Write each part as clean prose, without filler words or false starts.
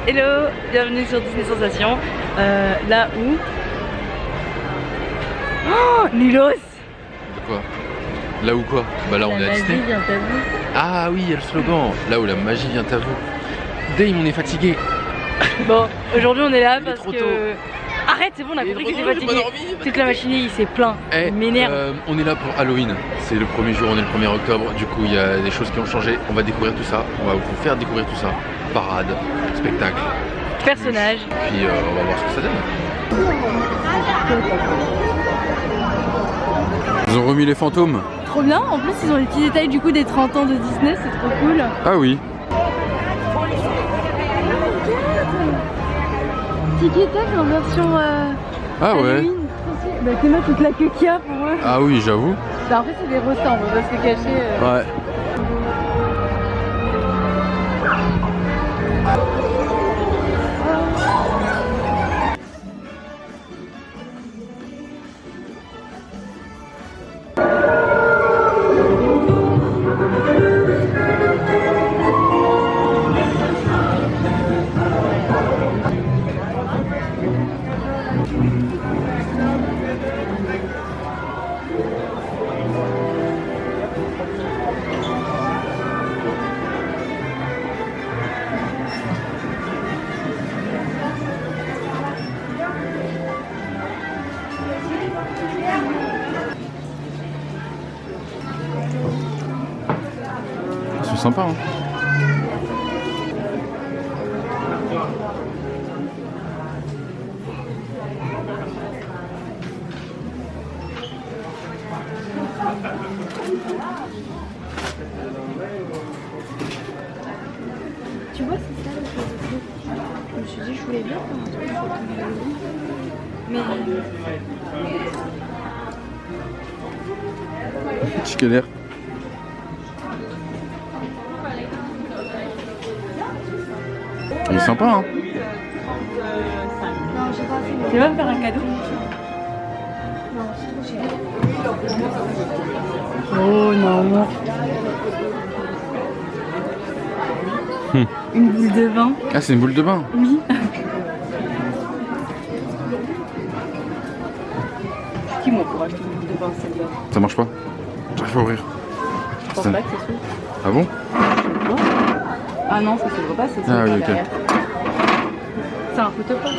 Hello, bienvenue sur Disney Sensation. Là où... Oh, Nulos. Quoi? Là où quoi? Bah là on est à Disney. Vient à vous. Ah oui, il y a le slogan. Là où la magie vient à vous. Dame, on est fatigué. Bon, aujourd'hui on est là parce trop que... tôt. Arrête, c'est bon, on a compris que t'es fatigué. Toute Toute la matinée il s'est plaint. Eh, Il m'énerve. on est là pour Halloween. C'est le premier jour, on est le 1er octobre. Du coup, il y a des choses qui ont changé. On va découvrir tout ça. On va vous faire découvrir tout ça. Parade, spectacle. Personnage. Puis on va voir ce que ça donne. Ils ont remis les fantômes. Trop bien, en plus ils ont les petits détails du coup des 30 ans de Disney, c'est trop cool. Ah oui. Tic Tac en version Ah ouais. Halloween. Bah t'es là toute la queue qu'il y a pour eux. Ah oui, j'avoue. Bah, en fait c'est des rostants, on va pas se cacher. Ouais. Ils sont sympas, hein. Tu vois c'est ça le truc. Je me suis dit je voulais bien faire un truc sur ton Halloween. Mais... Chicaner. Il est sympa, hein. Tu vas me faire un cadeau? Oh non. Une boule de vin. Ah, c'est une boule de bain. Oui. Qui moi pour acheter une boule de vin celle-là? Ça marche pas. J'arrive pas à ouvrir. Je pense pas que c'est sûr. Ah bon? Ah non, ça s'ouvre pas, c'est Ah oui, ok. derrière. C'est un photopop.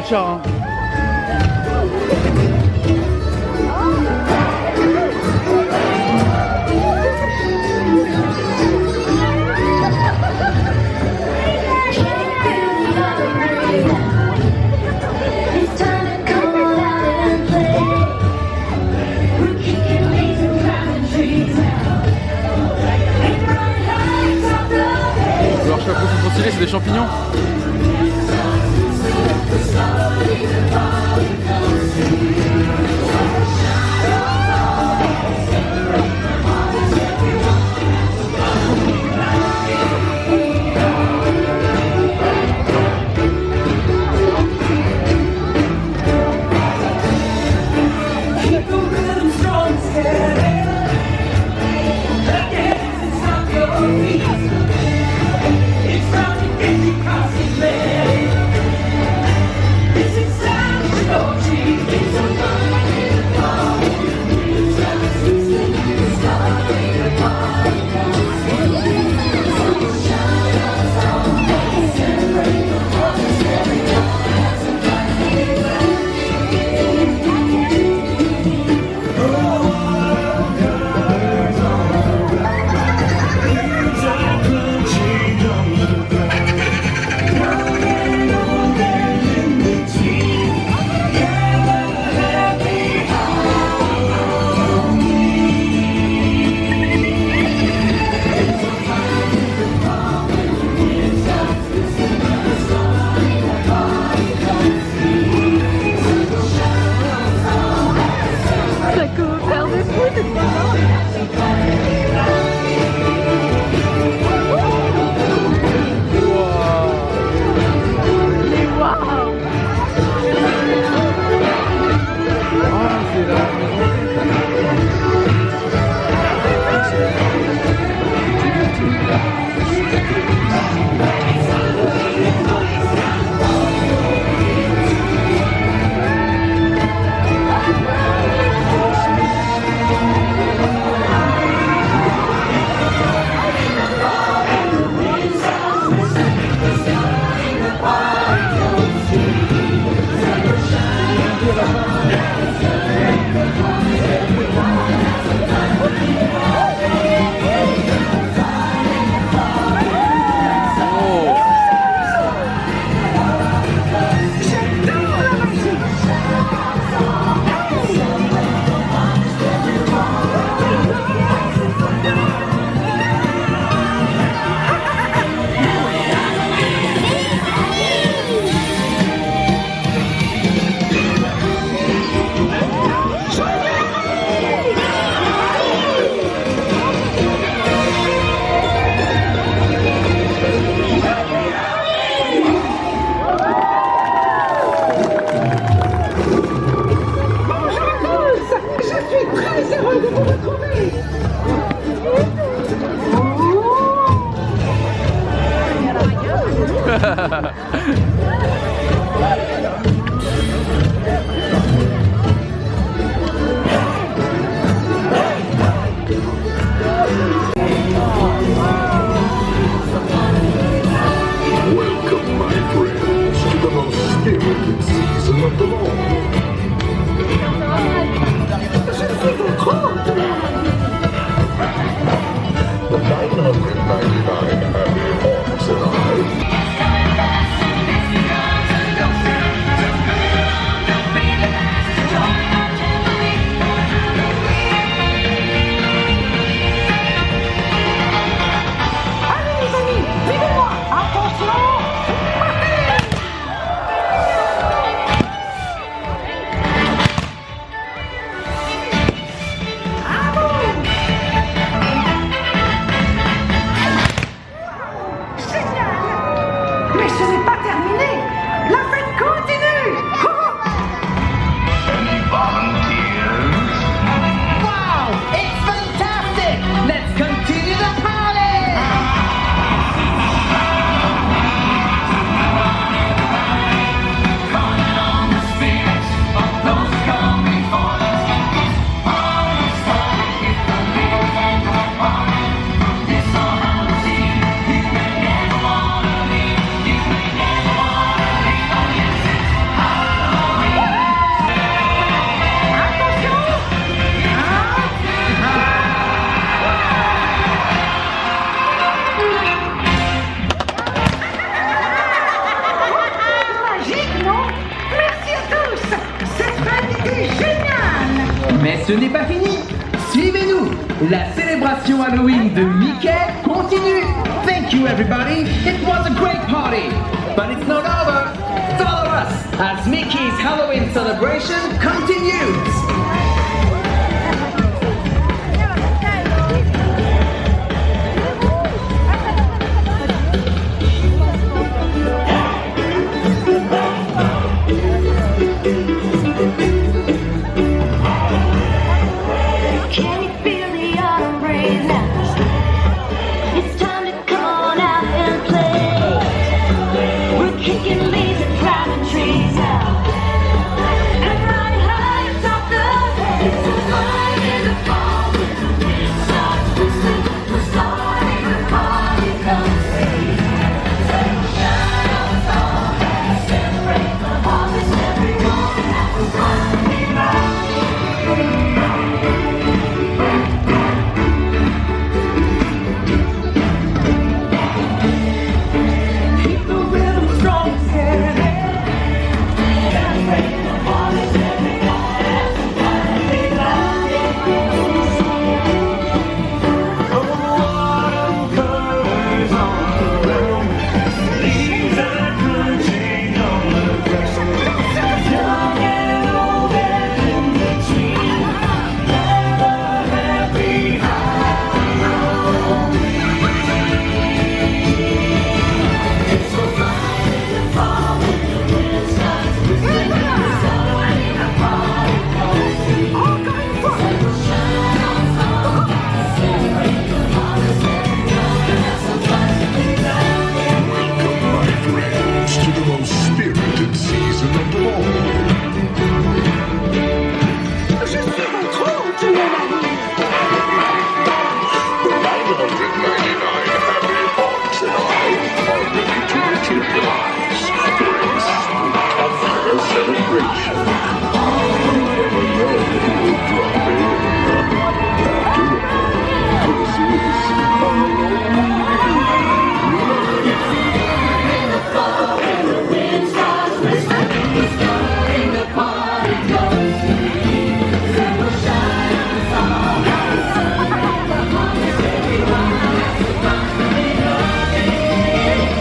cher. Hein. Leurs chapeaux sont trop stylés, c'est des champignons. ce n'est pas fini. Suivez-nous. La célébration Halloween de Mickey continue. Thank you everybody. It was a great party. But it's not over. Follow us as Mickey's Halloween celebration continues.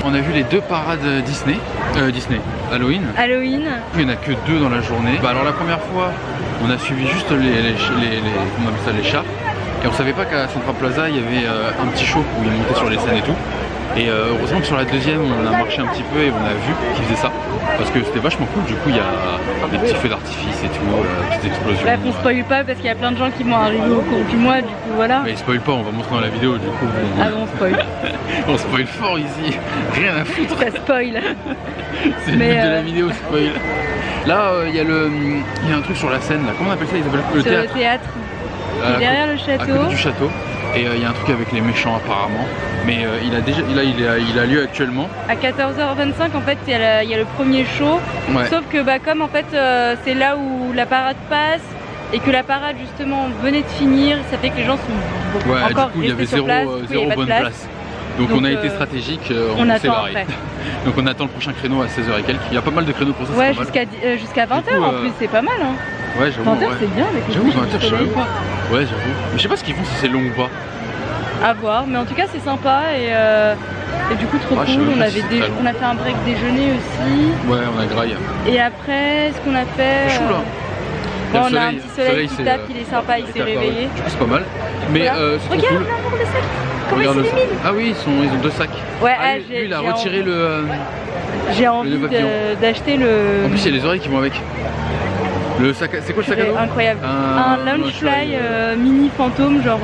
On a vu les deux parades Disney, Halloween. Halloween. Il n'y en a que 2 dans la journée. Bah alors la première fois, on a suivi juste comment on appelle ça, les chars. Et on savait pas qu'à Central Plaza, il y avait un petit show où ils montaient sur les scènes et tout. Et heureusement que sur la deuxième, on a marché un petit peu et on a vu qu'ils faisaient ça. Parce que c'était vachement cool. Du coup, il y a des petits feux d'artifice et tout, petites explosions. Bref, on spoil pas parce qu'il y a plein de gens qui vont arriver au cours du mois, du coup voilà. Mais spoil pas, on va montrer dans la vidéo, du coup. Ah bon, on spoil. On spoil fort ici, rien à foutre. Ça spoil. C'est le but de la vidéo, spoil. Là, il y a un truc sur la scène, là. Comment on appelle ça? Ils appellent le théâtre. Le théâtre. Derrière le château. À côté du château. Et il y a un truc avec les méchants apparemment. Mais il a lieu actuellement. À 14h25 en fait il y a le premier show. Ouais. Sauf que bah, comme en fait c'est là où la parade passe et que la parade justement venait de finir, ça fait que les gens sont encore du coup, restés sur place. Zéro bonne place. Donc on a été stratégique, on s'est barré. Donc on attend le prochain créneau à 16h et quelques. Il y a pas mal de créneaux pour ça. Ouais, jusqu'à 20h en plus, c'est pas mal hein. Ouais, j'avoue. 20h c'est bien avec les J'avoue, 20h je sais même pas. Ouais, j'avoue. Mais je sais pas ce qu'ils font, si c'est long ou pas. À voir, mais en tout cas c'est sympa et du coup trop cool. On a fait un break déjeuner aussi. Ouais, on a graille. Et après, ce qu'on a fait. C'est chaud là. Bon, on a un petit soleil qui tape, il est sympa, il s'est réveillé. Du coup c'est pas mal. Mais c'est regarde cool. l'amour de sac. Comment ils s'éliminent. Ah oui, ils ont 2 sacs. Ouais, lui il a retiré le. J'ai envie d'acheter le. En plus il y a les oreilles qui vont avec. Le sac, c'est quoi le sac à dos? Incroyable. Un Loungefly mini fantôme, genre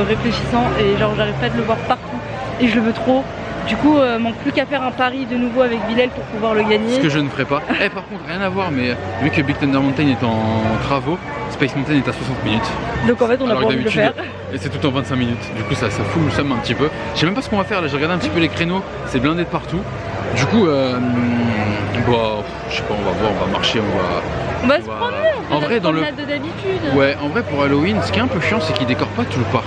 réfléchissant, et genre j'arrive pas de le voir partout et je le veux trop. Du coup, manque plus qu'à faire un pari de nouveau avec Bilal pour pouvoir le gagner. Ce que je ne ferai pas. Par contre, rien à voir, mais vu que Big Thunder Mountain est en travaux, Space Mountain est à 60 minutes. Donc en fait, on a pas envie de le faire. Et c'est tout en 25 minutes. Du coup, ça fout le seum un petit peu. Je sais même pas ce qu'on va faire. Là, j'ai regardé un petit peu les créneaux. C'est blindé de partout. Du coup, je sais pas, on va voir, on va marcher, on va se promener, en vrai, dans le de d'habitude. Ouais, en vrai pour Halloween, ce qui est un peu chiant, c'est qu'ils décorent pas tout le parc.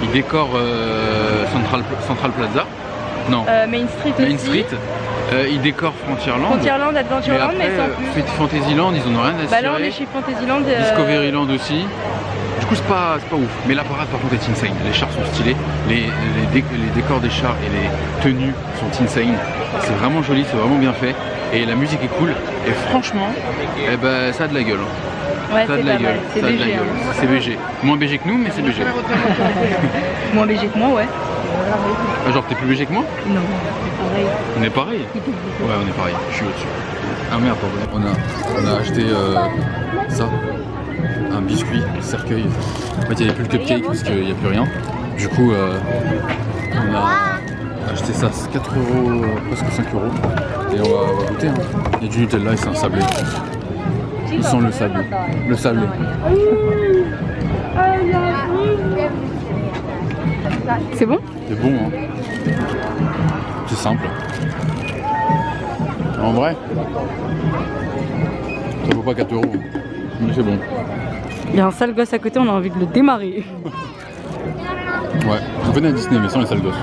Ils décorent Central Plaza. Non. Main Street aussi. Ils décorent Frontierland. Adventureland, mais sans plus. Fantasyland, ils en ont rien à cirer. Bah là on est chez Fantasyland. Discoveryland aussi. coup c'est pas ouf. Mais la parade par contre est insane. Les chars sont stylés, les décors des chars et les tenues sont insane. C'est vraiment joli, c'est vraiment bien fait. Et la musique est cool. Et franchement, eh ben, ça a de la gueule. Ouais, ça a de la gueule. C'est BG. C'est BG. Moins BG que nous, mais c'est BG. Moins BG que moi, ouais. Ah, genre t'es plus BG que moi? Non, pareil. On est pareil? Ouais, on est pareil. Je suis au-dessus. Ah merde, pardon. On a acheté ça. Un biscuit, cercueil. En fait, il n'y avait plus le cupcake parce qu'il n'y a plus rien. Du coup, on a acheté ça, 4 €, presque 5 €. Et on va goûter. Hein. Il y a du Nutella et c'est un sablé. Il sent le sable. Le sablé. C'est bon? C'est bon, hein. C'est simple. En vrai, ça vaut pas 4 €. Mais c'est bon. Il y a un sale gosse à côté, on a envie de le démarrer. Ouais, je venais à Disney mais sans les sales gosses.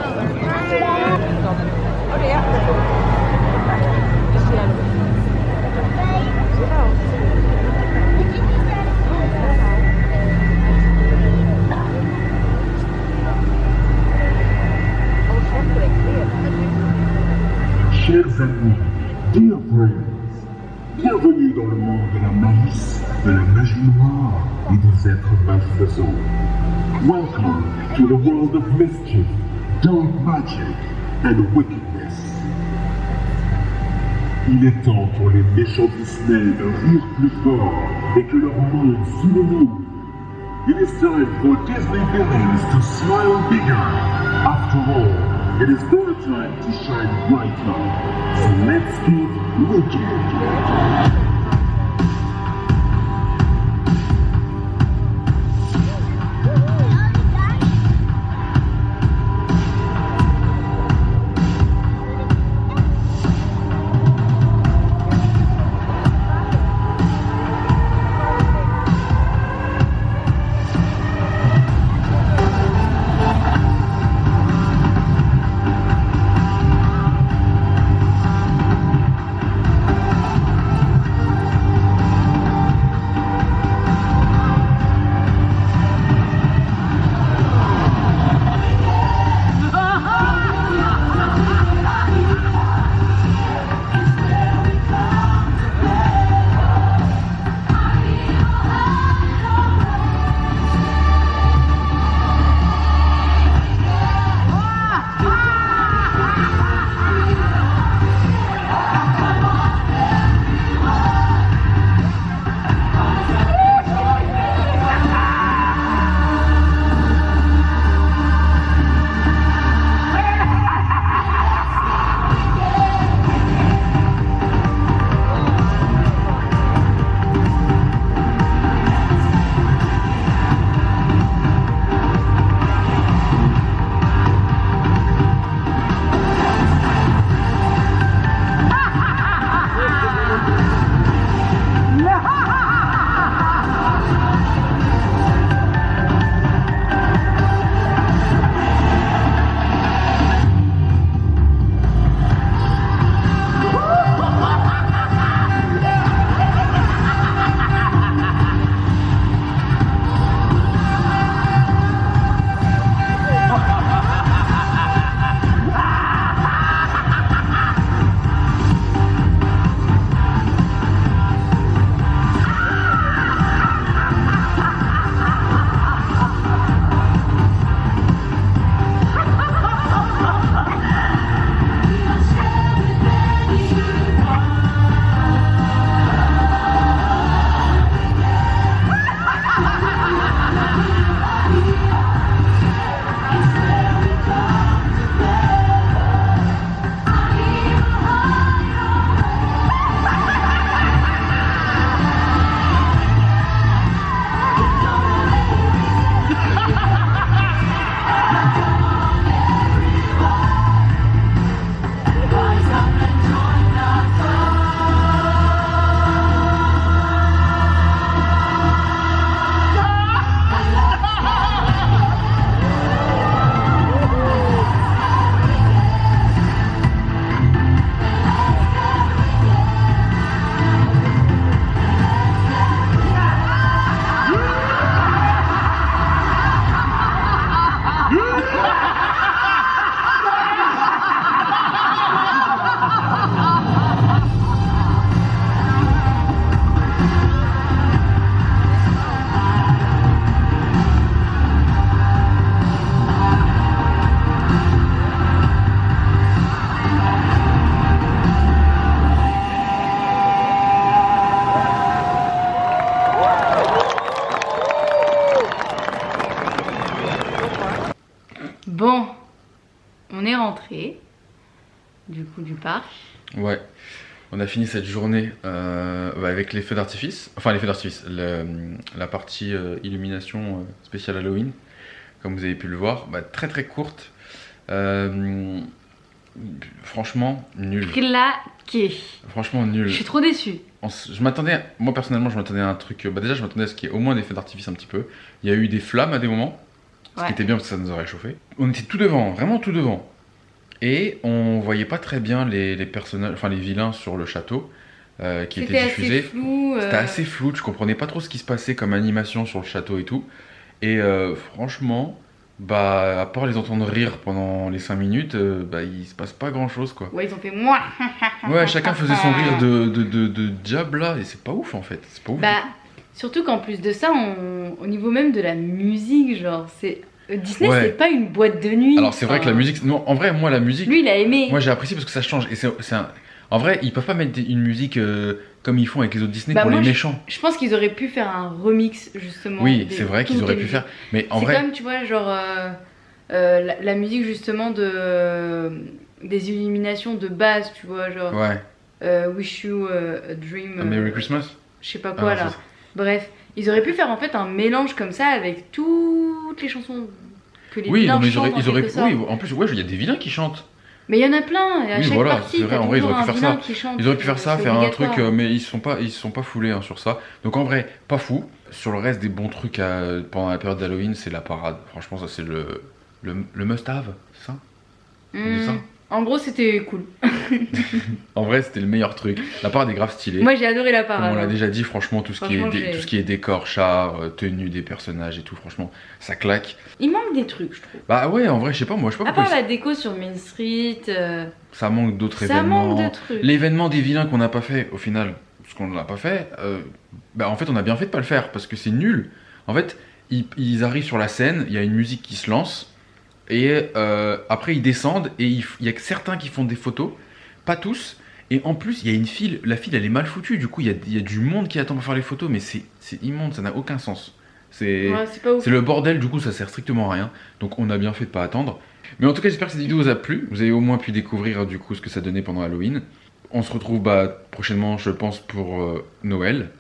Chers amis, dear friends, bienvenue dans le monde de la malice, de la magie noire et des êtres malfaisants. Welcome to the world of mischief, dark magic and wickedness. Il est temps pour les méchants Disney de rire plus fort et que leur monde s'illumine. It is time for Disney villains to smile bigger. After all, it is their time to shine brighter. So let's get wicked. Bon, on est rentré du coup du parc. Ouais, on a fini cette journée avec les feux d'artifice. Enfin, les feux d'artifice, la partie illumination spéciale Halloween, comme vous avez pu le voir, très très courte. Franchement, nul. Claqué. Franchement, nul. Je suis trop déçue. Moi personnellement, je m'attendais à un truc. Déjà, je m'attendais à ce qu'il y ait au moins des feux d'artifice un petit peu. Il y a eu des flammes à des moments, ce qui était bien parce que ça nous aurait chauffé. On était tout devant, vraiment tout devant. Et on voyait pas très bien les personnages, enfin les vilains sur le château qui étaient diffusés. Assez flou, C'était assez flou, tu comprenais pas trop ce qui se passait comme animation sur le château et tout. Et franchement, à part les entendre rire pendant les 5 minutes, il se passe pas grand chose quoi. Ouais, ils ont fait moi. Ouais, chacun faisait son rire de diable là, et c'est pas ouf en fait. C'est pas ouf. Surtout qu'en plus de ça, au niveau même de la musique, genre, c'est. Disney, Ouais. c'est pas une boîte de nuit. Alors c'est vrai que la musique, non, en vrai, moi la musique, Lui, il a aimé. moi j'ai apprécié parce que ça change. Et en vrai, ils peuvent pas mettre une musique comme ils font avec les autres Disney pour les méchants. Je pense qu'ils auraient pu faire un remix justement. Oui, c'est vrai qu'ils auraient pu faire. Mais en vrai. C'est comme, tu vois, genre la musique justement des illuminations de base, tu vois, genre Wish You a Dream. Merry Christmas. Je sais pas quoi là. Bref, ils auraient pu faire en fait un mélange comme ça avec toutes les chansons que les vilains chantent. Ils auraient. Oui, en plus, il y a des vilains qui chantent. Mais il y en a plein, et à chaque partie, c'est vrai, en vrai, ils auraient pu faire ça. Ils auraient pu faire ça, faire un truc, obligatoire. mais ils sont pas foulés sur ça. Donc en vrai, pas fou. Sur le reste des bons trucs pendant la période d'Halloween, c'est la parade. Franchement, ça c'est le must-have, c'est ça? On dit ça. En gros, c'était cool. En vrai, c'était le meilleur truc. La parade est grave stylée. Moi, j'ai adoré la parade. Comme on l'a déjà dit, franchement, tout ce qui est décor, char, tenue des personnages et tout, franchement, ça claque. Il manque des trucs, je trouve. Bah ouais, en vrai, je sais pas pourquoi. À part la déco sur Main Street. Ça manque d'autres Ça événements. manque de trucs. L'événement des vilains qu'on n'a pas fait, au final, parce qu'on l'a pas fait, en fait, on a bien fait de pas le faire parce que c'est nul. En fait, ils arrivent sur la scène, il y a une musique qui se lance. Et après ils descendent et il y a que certains qui font des photos, pas tous. Et en plus il y a une file, la file elle est mal foutue, du coup il y a du monde qui attend pour faire les photos, mais c'est immonde, ça n'a aucun sens. C'est le bordel, du coup ça sert strictement à rien. Donc on a bien fait de pas attendre. Mais en tout cas j'espère que cette vidéo vous a plu, vous avez au moins pu découvrir du coup ce que ça donnait pendant Halloween. On se retrouve prochainement je pense pour Noël.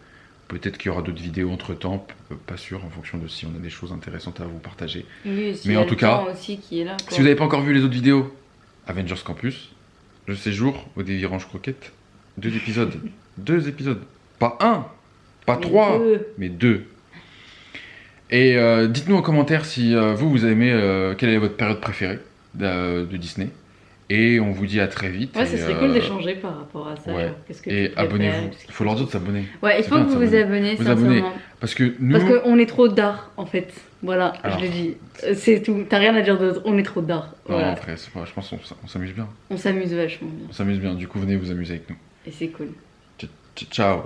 Peut-être qu'il y aura d'autres vidéos entre temps, pas sûr, en fonction de si on a des choses intéressantes à vous partager. Oui, mais en tout cas, aussi qui est là, quoi. Si vous n'avez pas encore vu les autres vidéos, Avengers Campus, le séjour au Dévirange Croquette, 2 épisodes. 2 épisodes. Pas 1, pas 3, mais 2. Et dites-nous en commentaire si vous avez aimé, quelle est votre période préférée de Disney. Et on vous dit à très vite. Ouais, ça serait cool d'échanger par rapport à ça. Ouais. Genre, qu'est-ce que et abonnez-vous. Il faut leur dire de s'abonner. Ouais, il faut que vous vous abonnez, sincèrement. Parce que nous. Parce qu'on est trop d'art, en fait. Voilà, alors, je le dis. C'est tout. T'as rien à dire d'autre. On est trop d'art. Non, voilà. après, je pense qu'on s'amuse bien. On s'amuse vachement bien. On s'amuse bien. Du coup, venez vous amuser avec nous. Et c'est cool. Ciao.